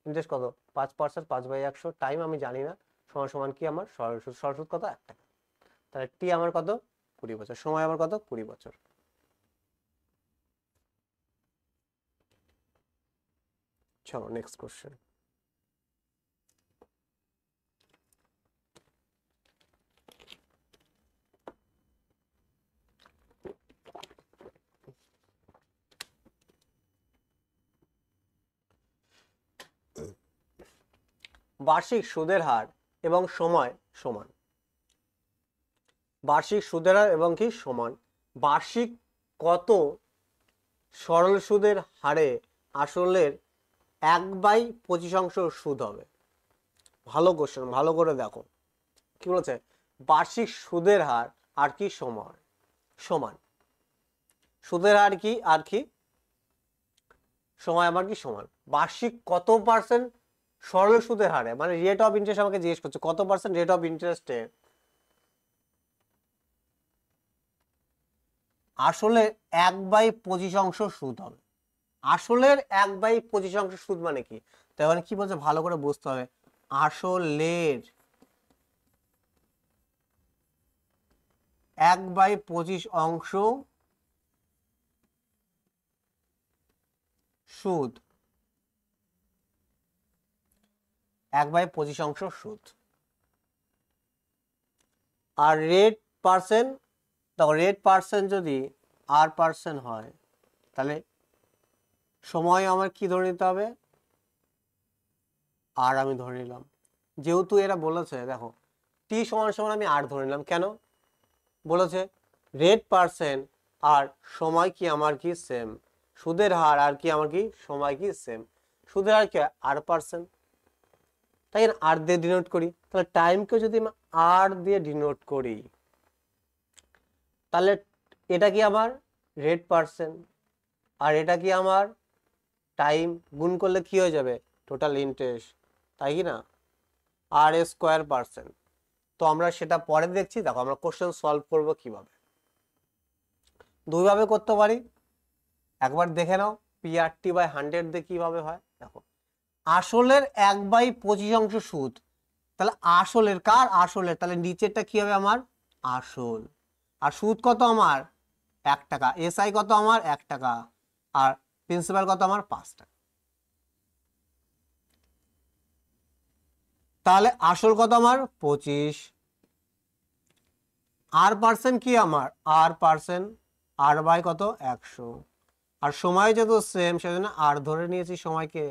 ইন্টারেস্ট কত? 5%, 5/100। টাইম আমি জানি না, সমান সমান কি আমার সরল সুদ। সরল সুদ কত? 1 টাকা। তাহলে টি আমার কত? 20 বছর। সময় আমার কত? 20 বছর। চলো নেক্সট কোশ্চেন। বার্ষিক সুদের হার এবং সময় সমান। বার্ষিক সুদের হার এবং কি সমান। বার্ষিক কত সরল সুদের হারে আসলের 1/25 সুদ হবে? ভালো কোশ্চেন, ভালো করে দেখো কি বলেছে। বার্ষিক সুদের হার আর কি সময় সমান। সুদের হার কি আর কি সময় আমার কি সমান। বার্ষিক কত পার্সেন্ট সরল সুদের হারে, মানে রেট অফ ইন্টারেস্ট আমাকে জিজ্ঞেস করছে কত পার্সেন্ট রেট অফ ইন্টারেস্টে আসলে 1/25 সুদ হবে। আসলের 1/25 সুদ মানে কি? তাই মানে কি বলছে ভালো করে বুঝতে হবে। আসলের 1/25 সুদ, 1/25 সুদ। আর রেট পার্সেন্ট, দেখো রেট পার্সেন্ট যদি R% হয় তাহলে সময় আমার কি ধরে নিতে হবে? আর আমি ধরে নিলাম। যেহেতু এরা বলেছে দেখো টি সমান সমান আমি আর ধরে নিলাম, কেন? বলেছে রেট পার্সেন্ট আর সময় কি আমার কি সেম। সুদের হার আর কি আমার কি সময় কি সেম। সুদের হার কি R%, তাই আর দিয়ে ডিনোট করি। তাহলে টাইমকে যদি আমি আর দিয়ে ডিনোট করি তাহলে এটা কি আমার রেট পার্সেন্ট, আর এটা কি আমার টাইম। গুণ করলে কি হয়ে যাবে? টোটাল ইন্টারেস্ট, তাই কি না? R²%। তো আমরা সেটা পরে দেখছি। দেখো আমরা কোশ্চেন সলভ করব কিভাবে। দুইভাবে করতে পারি, একবার দেখে নাও PRT/100 দিয়ে কিভাবে হয়। দেখো আসলের 1/25 সুদ, তাহলে আসলের কার? আসলের। তাহলে নিচেরটা কি হবে আমার? আসল। আর সুদ কত আমার? 1 টাকা। SI কত আমার? 1 টাকা। আর প্রিন্সিপাল কত আমার? 5 টাকা। তাহলে আসল কত আমার? 25। R% কি আমার? R%, R/, কত? 100। আর সময় যেহেতু সেম সেজন্য আর ধরে নিয়েছি সময়কে।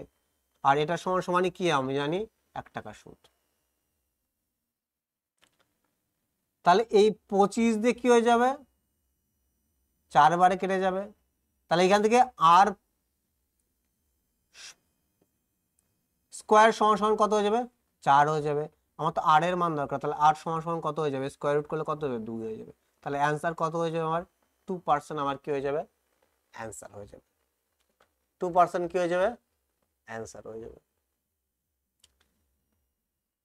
আর এটা সমান সমানই কি আমি জানি? 1 টাকা সুদ। তাহলে এই 25 দিয়ে কি হয়ে যাবে? 4 বারে কেটে যাবে। তাহলে এখান থেকে আর স্কোয়ার সমান সমান কত হয়ে যাবে? 4 হয়ে যাবে। আমার তো আর এর মান দরকার, তাহলে আর সমান সমান কত হয়ে যাবে? স্কোয়ার রুট করলে কত হবে? 2 হয়ে যাবে। তাহলে অ্যান্সার কত হয়ে যাবে আমার? 2% আমার কি হয়ে যাবে? অ্যান্সার হয়ে যাবে। 2% কি হয়ে যাবে? অ্যান্সার হয়ে যাবে।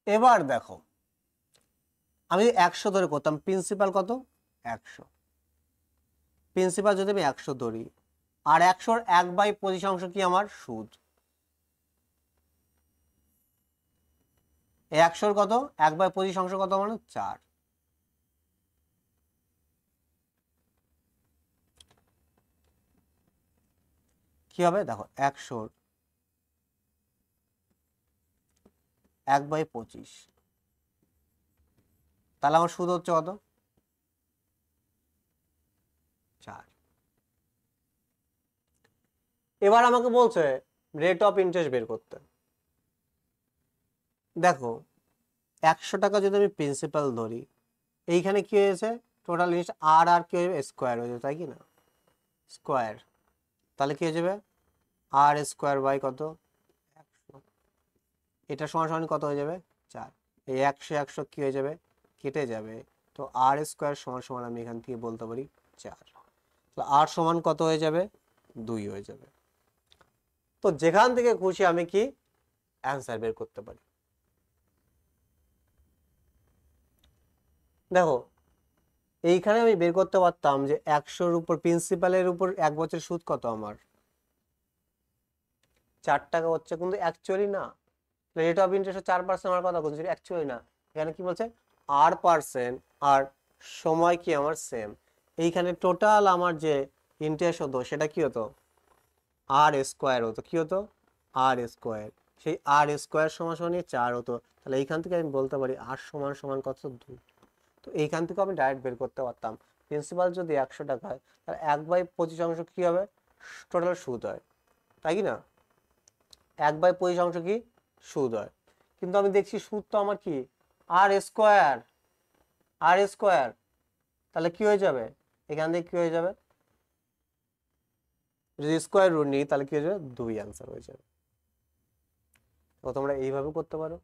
এবার দেখো আমি 100 ধরে করতাম, প্রিন্সিপাল কত 100, প্রিন্সিপাল যদি আমি 100 ধরি, আর 100-র 1/25 কি আমার সুদ। এই 100-র কত 1/25 কত মানে 4। কি হবে দেখো, 100-র 1/25, তাহলে আমার সুদ হচ্ছে কত 4। এবার আমাকে বলছে রেট অফ ইন্টারেস্ট বের করতে। দেখো 100 টাকা যদি আমি প্রিন্সিপাল ধরি, এইখানে কি হয়েছে টোটাল জিনিস আর আর কি হয়ে স্কোয়ার হয়ে যাবে, তাই কি না, স্কোয়ার, তাহলে কি হয়ে যাবে আর স্কোয়ার বাই কত 100, এটা সমান সমান কত হয়ে যাবে 4। এই 100 100 কি হয়ে যাবে কেটে যাবে, তো আর স্কোয়ার সমান সমান আমি এখান থেকে বলতে পারি 4, তো আর সমান কত হয়ে যাবে 2 হয়ে যাবে। তো যেখান থেকে খুশি আমি কি অ্যান্সার বের করতে পারি। দেখো এইখানে আমি বের করতে পারতাম যে 100-র উপর প্রিন্সিপালের উপর 1 বছর সুদ কত আমার 4 টাকা হচ্ছে, কিন্তু অ্যাকচুয়ালি না, রেট অফ ইন্টারেস্ট 4% আমার কথা বলছি, অ্যাকচুয়ালি না। এখানে কি বলছে আর পার্সেন্ট আর সময় কি আমার সেম। এইখানে টোটাল আমার যে ইন্টারেস্ট হতো সেটা কি হতো আর স্কোয়ার হতো, কি হতো আর স্কোয়ার, সেই আর স্কোয়ার সমান সমান 4 হতো। তাহলে এইখান থেকে আমি বলতে পারি আর সমান সমান কত 2। তো এইখান থেকে আমি ডাইরেক্ট বের করতে পারতাম প্রিন্সিপাল যদি 100 টাকা হয়, তাহলে 1/25 কি হবে টোটাল সুদ হয়, তাই কি না, 1/25 কি সুদ হয়। কিন্তু আমি দেখছি সুদ তো আমার কি আর স্কোয়ার, আর স্কোয়ার, তাহলে কি হয়ে যাবে এখান থেকে কি হয়ে যাবে, যদি স্কোয়ার রুট নিই তাহলে কি হয়ে যাবে 2 অ্যান্সার হয়ে যাবে। তো তোমরা এইভাবে করতে পারো,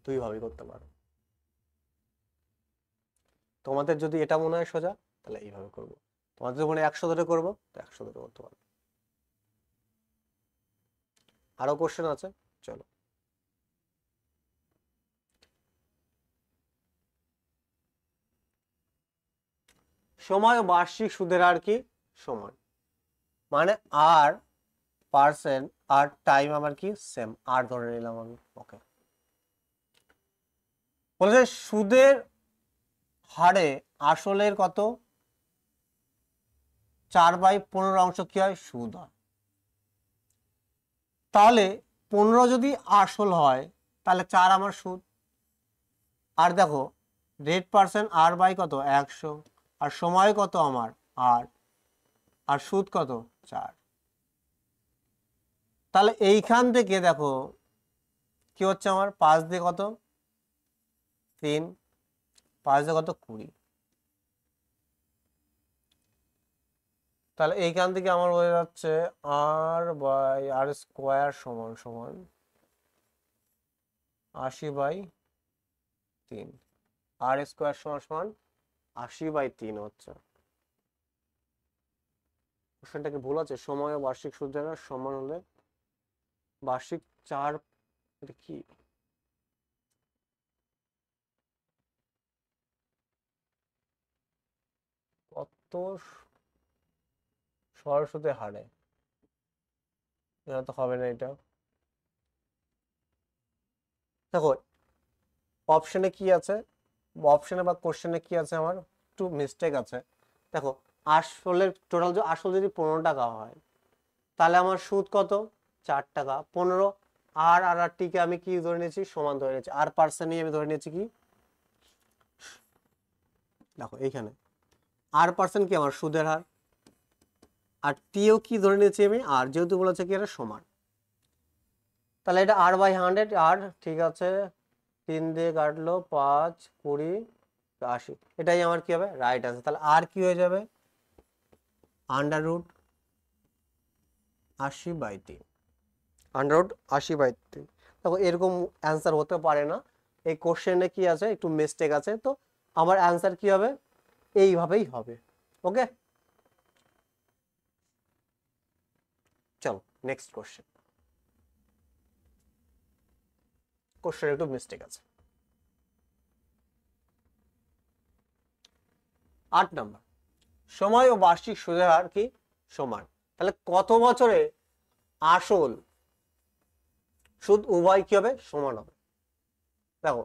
দুইভাবেই করতে পারো। তোমাদের যদি এটা মনে হয় সোজা তাহলে এইভাবে করবো, তোমাদের যদি মনে হয় 100 ধরে করবো তো 100 ধরে করতে পারো। আরো কোশ্চেন আছে, চলো। সময় ও বার্ষিক সুদের হার কি সমান, মানে আর পার্সেন্ট আর টাইম আমার কি সেম, আর ধরে নিলাম আমি, ওকে। বলেছে সুদের হারে আসলের কত 4/15 কি হয় সুদ হয়। তাহলে 15 যদি আসল হয় তাহলে 4 আমার সুদ। আর দেখো রেট পার্সেন্ট আর বাই কত 100, আর সময় কত আমার আর, আর সুদ কত 4। তাহলে এইখান থেকে দেখো কি হচ্ছে আমার 5 দিয়ে কত 3, 5 দিয়ে কত 20, তাহলে এইখান থেকে আমার হয়ে যাচ্ছে আর বাই আর স্কোয়ার সমান সমান 80/3, আর স্কোয়ার সমান সমান 80/3 হচ্ছে। কোশ্চেনটা কি ভুল আছে, সময় ও বার্ষিক সুদের হার সমান হলে বার্ষিক 4, এটা কি কত সরস্বতী হারে, এটা তো হবে না। এটা দেখো অপশনে কি আছে, অপশনে বা কোশ্চেনে কি আছে আমার একটু মিস্টেক আছে। দেখো আসলে টোটাল যে আসল যদি 15 টাকা হয় তাহলে আমার সুদ কত 4 টাকা 15, আর আর আর টিকে আমি কি ধরে নিয়েছি সমান ধরে নিয়েছি, আর পার্সেন্ট আমি ধরে নিয়েছি কি, দেখো এইখানে আর পার্সেন্ট কি আমার সুদের হার, আর টিও কি ধরে নিয়েছি আমি আর, যেহেতু বলেছে কি এটা সমান, তাহলে এটা r/100, আর ঠিক আছে 3 দিয়ে কাটলো 5, 20, 80, এটাই আমার কি হবে রাইট আনসার। তাহলে আর কি হয়ে যাবে √80/3, √80/3। দেখো এরকম অ্যান্সার হতে পারে না, এই কোশ্চেনে কি আছে একটু মিস্টেক আছে, তো আমার অ্যান্সার কি হবে এইভাবেই হবে। ওকে চলো নেক্সট কোশ্চেন। কোশ্চেন একটু মিস্টেক আছে। 8 নাম্বার, সময় ও বার্ষিক সুদের হার কি সমান? তাহলে কত বছরে আসল সুদ উভয় কি হবে? সমান হবে। দেখো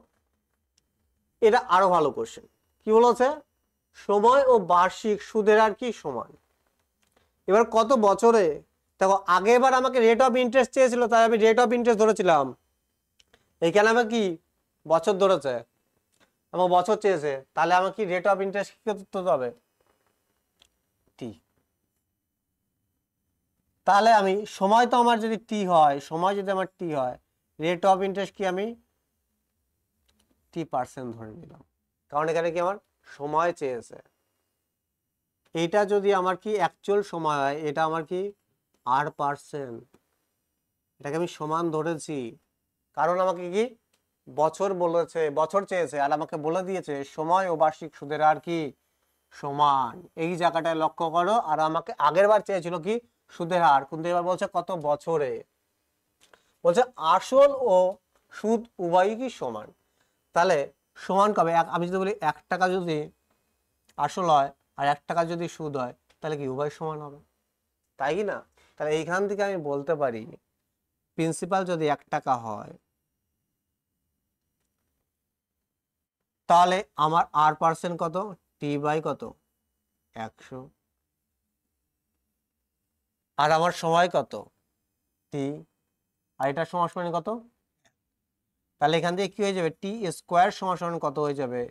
এটা আরো ভালো কোশ্চেন। কি বলেছে? সময় ও বার্ষিক সুদের হার কি সমান। এবার কত বছরে, দেখো আগেরবার আমাকে রেট অফ ইন্টারেস্ট চেয়েছিল, তাই আমি রেট অফ ইন্টারেস্ট ধরেছিলাম। এইখানে আমাকে কি বছর ধরেছে, আমার বছর চেয়েছে, তাহলে আমাকে কি রেট অফ ইন্টারেস্ট কি করতে হবে? টি। তাহলে আমি সময় তো আমার যদি টি হয়, সময় যদি আমার টি হয়, রেট অফ ইন্টারেস্ট কি আমি টি% ধরে নিলাম, কারণ এখানে কি আমার সময় চেয়েছে। এইটা যদি আমার কি অ্যাকচুয়াল সময় হয়, এটা আমার কি R%, এটাকে আমি সমান ধরেছি, কারণ আমাকে কি বছর বলেছে, বছর চেয়েছে, আর আমাকে বলে দিয়েছে সময় ও বার্ষিক সুদের হার কি সমান। এই জায়গাটায় লক্ষ্য করো। আর আমাকে আগের বার চেয়েছিল কি সুদের হার, কিন্তু এবার বলছে কত বছরে, বলছে আসল ও সুদ উভয়ই কি সমান। তাহলে সমান কবে? আমি যদি বলি 1 টাকা যদি আসল হয় আর 1 টাকা যদি সুদ হয়, তাহলে কি উভয় সমান হবে, তাই কি না? তাহলে এইখান থেকে আমি বলতে পারি প্রিন্সিপাল যদি 1 টাকা হয়, তাহলে আমার R% কত? T/, কত 100, আর আমার সময় কত T, আর এটা সমান কত? তাহলে এখান থেকে কি হয়ে যাবে? T² সমান কত হয়ে যাবে?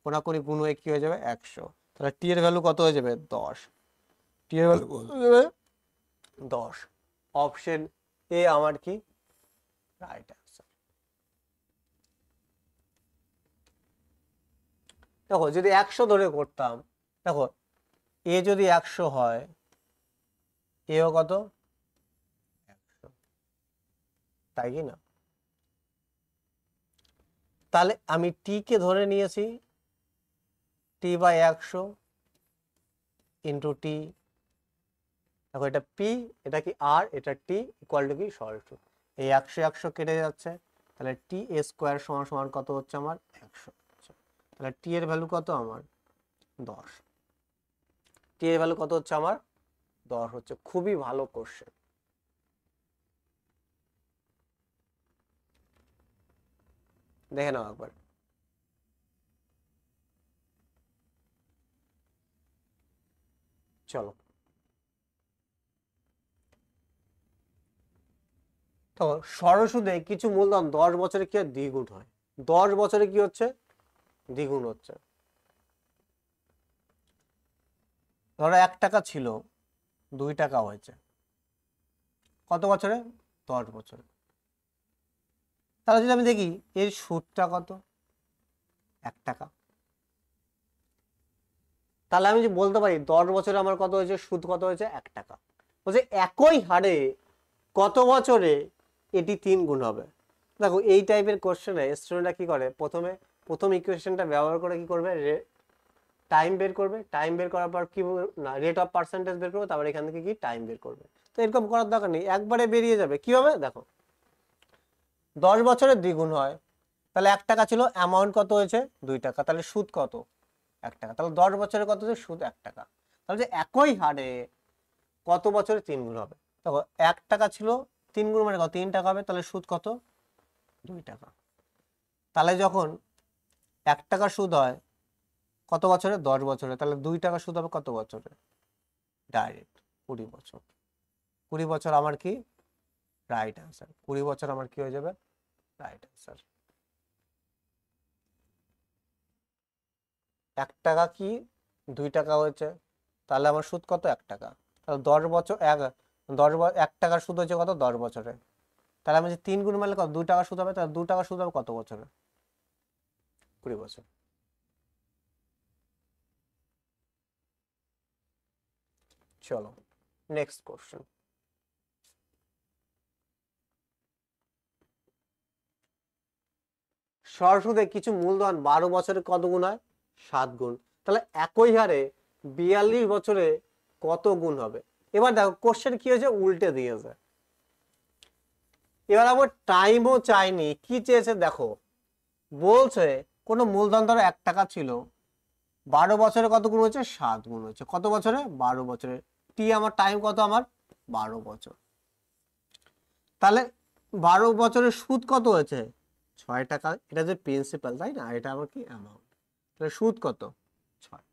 কোনাকুনি গুণ হয়ে কি হয়ে যাবে? 100। তাহলে T এর ভ্যালু কত হয়ে যাবে? 10। T এর ভ্যালু কত হয়ে যাবে? 10। অপশন এ আমার কি রাইট অ্যান্সার। দেখো যদি 100 ধরে করতাম, দেখো এ যদি 100 হয়, এও কত 100, তাই কি না? তাহলে আমি টি কে ধরে নিয়েছি T/100 ইন্টু টি। দেখো এটা পি, এটা কি আর, এটা টি, ইকুয়াল টু কি সরলরেখা। এই 100 100 কেটে যাচ্ছে, তাহলে T² সমান কত হচ্ছে আমার 100। তাহলে টি এর ভ্যালু কত আমার 10। টি এর ভ্যালু কত হচ্ছে আমার 10 হচ্ছে। খুবই ভালো কোশ্চেন। দেখে নাও একবার। চলো, তো সরল সুদে কিছু মূলধন 10 বছরে কি দ্বিগুণ হয়। 10 বছরে কি হচ্ছে? দ্বিগুণ হচ্ছে। ধরো 1 টাকা ছিল 2 টাকা হয়েছে, কত বছরে? 10 বছরে। তাহলে যদি আমি দেখি এর সুদটা কত, 1 টাকা, তাহলে আমি যে বলতে পারি 10 বছরে আমার কত হয়েছে, সুদ কত হয়েছে? 1 টাকা। বলছে একই হারে কত বছরে এটি 3 গুণ হবে। দেখো এই টাইপের কোশ্চেনে স্টুডেন্টরা কি করে, প্রথম ইকুয়েশনটা ব্যবহার করে কি করবে, টাইম বের করবে, টাইম বের করার পর কি না রেট অফ পার্সেন্টেজ বের করবে, তারপর এখান থেকে কি টাইম বের করবে। তো এরকম করার দরকার নেই, একবারে বেরিয়ে যাবে। কি হবে দেখো, 10 বছরের দ্বিগুণ হয়, তাহলে 1 টাকা ছিল, অ্যামাউন্ট কত হয়েছে 2 টাকা, তাহলে সুদ কত 1 টাকা। তাহলে 10 বছরে কত হচ্ছে? সুদ 1 টাকা। তাহলে যে একই হারে কত বছরে 3 গুণ হবে। দেখো 1 টাকা ছিল, 3 গুণ মানে কত? 3 টাকা হবে, তাহলে সুদ কত 2 টাকা। তাহলে যখন 1 টাকা সুদ হয় কত বছরে? 10 বছরে, তাহলে 2 টাকা সুদ হবে কত বছরে? ডাইরেক্ট 20 বছর। 20 বছর আমার কি রাইট অ্যান্সার। 20 বছর আমার কি হয়ে যাবে? Right answer. 1 টাকা কি 2 টাকা হয়েছে, তাহলে আমার সুদ কত? 1 টাকা। তাহলে 10 বছর 1 টাকার সুদ হয়েছে কত? 10 বছরে। তাহলে আমি যে 3 গুণ মারলে কত? 2 টাকা সুদ হবে, তাহলে 2 টাকা সুদ হবে কত বছরে? 20 বছর। চলো নেক্সট কোশ্চেন। সরল কিছু মূলধন 12 বছরে কত গুণ হয়? 7 গুণ। তাহলে একই হারে 42 বছরে কত গুণ হবে? এবার দেখো কোশ্চেন কি হয়েছে, উল্টে দিয়েছে। এবার আমার টাইমও চাইনি, কি চেয়েছে দেখো, বলছে কোনো মূলধন ধরো 1 টাকা ছিল, 12 বছরে কত গুণ হচ্ছে, 7 গুণ হচ্ছে, কত বছরে, 12 বছরে। টি আমার টাইম কত, আমার 12 বছর। তাহলে 12 বছরের সুদ কত হয়েছে, 6 টাকা। এটা যে প্রিন্সিপাল, তাই না, এটা আমার কি অ্যামাউন্ট। তাহলে সুদ কত, 6।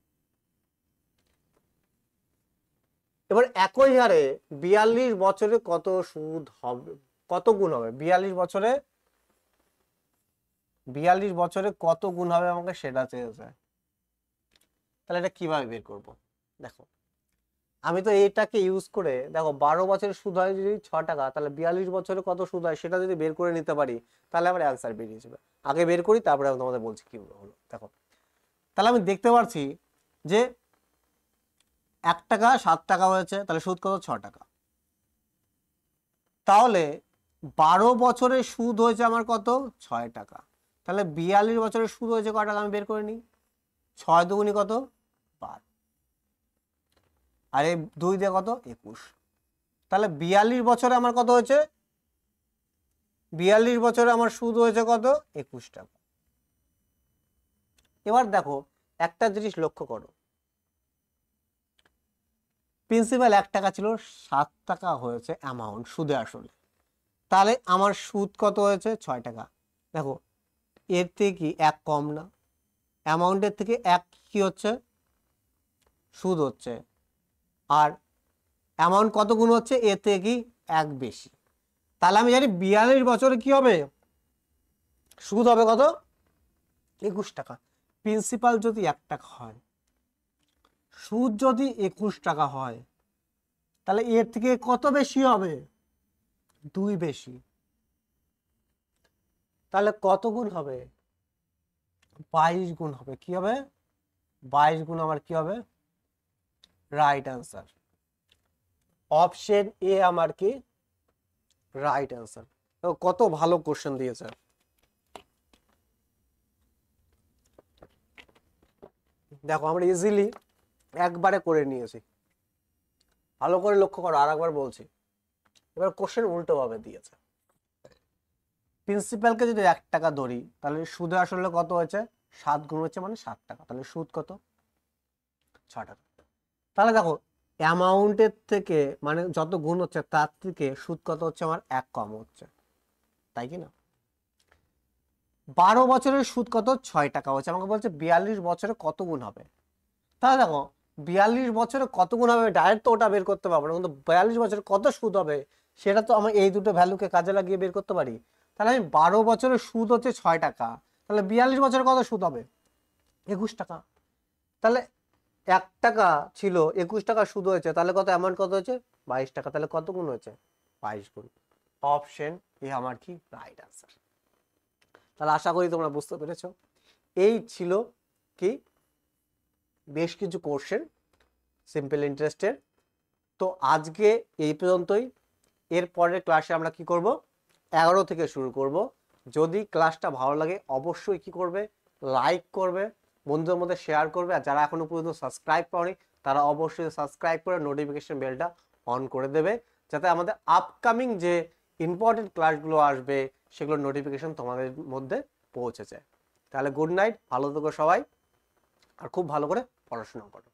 এবার একই হারে 42 বছরে কত সুদ হবে, কত গুণ হবে, 42 বছরে, 42 বছরে কত গুণ হবে আমাকে সেটা চেয়েছে। তাহলে এটা কিভাবে বের করব, দেখো আমি তো এটাকে ইউজ করে, দেখো 12 বছরের সুদ হয় যদি 6 টাকা, তাহলে 42 বছরে কত সুদ হয় সেটা যদি বের করে নিতে পারি, তাহলে আমার অ্যান্সার বেরিয়ে যাবে। আগে বের করি, তারপরে আমি তোমাদের বলছি কি হলো। দেখো তাহলে আমি দেখতে পাচ্ছি যে 1 টাকা 7 টাকা হয়েছে, তাহলে সুদ কত, 6 টাকা। তাহলে 12 বছরের সুদ হয়েছে আমার কত, 6 টাকা। তাহলে 42 বছরের সুদ হয়েছে কত টাকা, আমি বের করে নিই। 6 দুগুনি কত, 12, আর এই 2 দিয়ে কত, 21। তাহলে 42 বছরে আমার কত হয়েছে, 42 বছরে আমার সুদ হয়েছে কত, 21 টাকা। এবার দেখো একটা জিনিস লক্ষ্য করো, প্রিন্সিপাল 1 টাকা ছিল, 7 টাকা হয়েছে অ্যামাউন্ট সুদে আসলে। তাহলে আমার সুদ কত হয়েছে, 6 টাকা। দেখো এর থেকে কি 1 কম না, অ্যামাউন্টের থেকে 1 কি হচ্ছে, সুদ হচ্ছে। আর অ্যামাউন্ট কত গুণ হচ্ছে, এর থেকে কি 1 বেশি। তাহলে আমি জানি 42 বছরে কি হবে, সুদ হবে কত, 21 টাকা। প্রিন্সিপাল যদি 1 টাকা হয়, সুদ যদি 21 টাকা হয়, তাহলে এর থেকে কত বেশি হবে, 2 বেশি। তাহলে কত গুণ হবে, 22 গুণ হবে। কি হবে, 22 গুণ আমার কি হবে, রাইট অ্যান্সার। অপশন এ আমার কি রাইট অ্যান্সার। কত ভালো কোশ্চেন দিয়েছে। দেখো আমরা ইজিলি একবারে করে নিয়েছি, ভালো করে লক্ষ্য করো, আর একবার বলছি। এবার কোশ্চেন উল্টো ভাবে দিয়েছে। প্রিন্সিপালকে যদি 1 টাকা ধরি, তাহলে সুদে আসলে কত হয়েছে, 7 গুণ হচ্ছে, মানে 7 টাকা। তাহলে সুদ কত, 6 টাকা। তাহলে দেখো অ্যামাউন্টের থেকে, মানে যত গুণ হচ্ছে তার থেকে সুদ কত হচ্ছে, আমার 1 কম হচ্ছে, তাই কি না। 12 বছরের সুদ কত, 6 টাকা হচ্ছে। আমাকে বলছে 42 বছরে কত গুণ হবে। তাহলে দেখো 42 বছরে কত গুণ হবে, ডাইরেক্ট তো ওটা বের করতে পারবো না, কিন্তু 42 বছরে কত সুদ হবে সেটা তো আমি এই দুটো ভ্যালুকে কাজে লাগিয়ে বের করতে পারি। তাহলে আমি 12 বছরের সুদ হচ্ছে 6 টাকা, তাহলে 42 বছরে কত সুদ হবে, 21 টাকা। তাহলে 1 টাকা ছিল, 21 টাকা সুদ হয়েছে, তাহলে কত অ্যামাউন্ট কত হয়েছে, 22 টাকা। তাহলে কত গুণ হয়েছে, 22 গুণ। অপশন এ আমার কি রাইট আনসার। তাহলে আশা করি তোমরা বুঝতে পেরেছো। এই ছিল কি বেশ কিছু কোশ্চেন সিম্পল ইন্টারেস্টের। তো আজকে এই পর্যন্তই। এর পরের ক্লাসে আমরা কি করব, 11 থেকে শুরু করব। যদি ক্লাসটা ভালো লাগে অবশ্যই কি করবে, লাইক করবে, বন্ধুদের মধ্যে শেয়ার করবে, আর যারা এখনো পর্যন্ত সাবস্ক্রাইব করেনি তারা অবশ্যই সাবস্ক্রাইব করে নোটিফিকেশন বেলটা অন করে দেবে, যাতে আমাদের আপকামিং যে ইম্পর্টেন্ট ক্লাসগুলো আসবে সেগুলোর নোটিফিকেশন তোমাদের মধ্যে পৌঁছে যায়। তাহলে গুড নাইট, ভালো থেকো সবাই, আর খুব ভালো করে পড়াশোনা করো।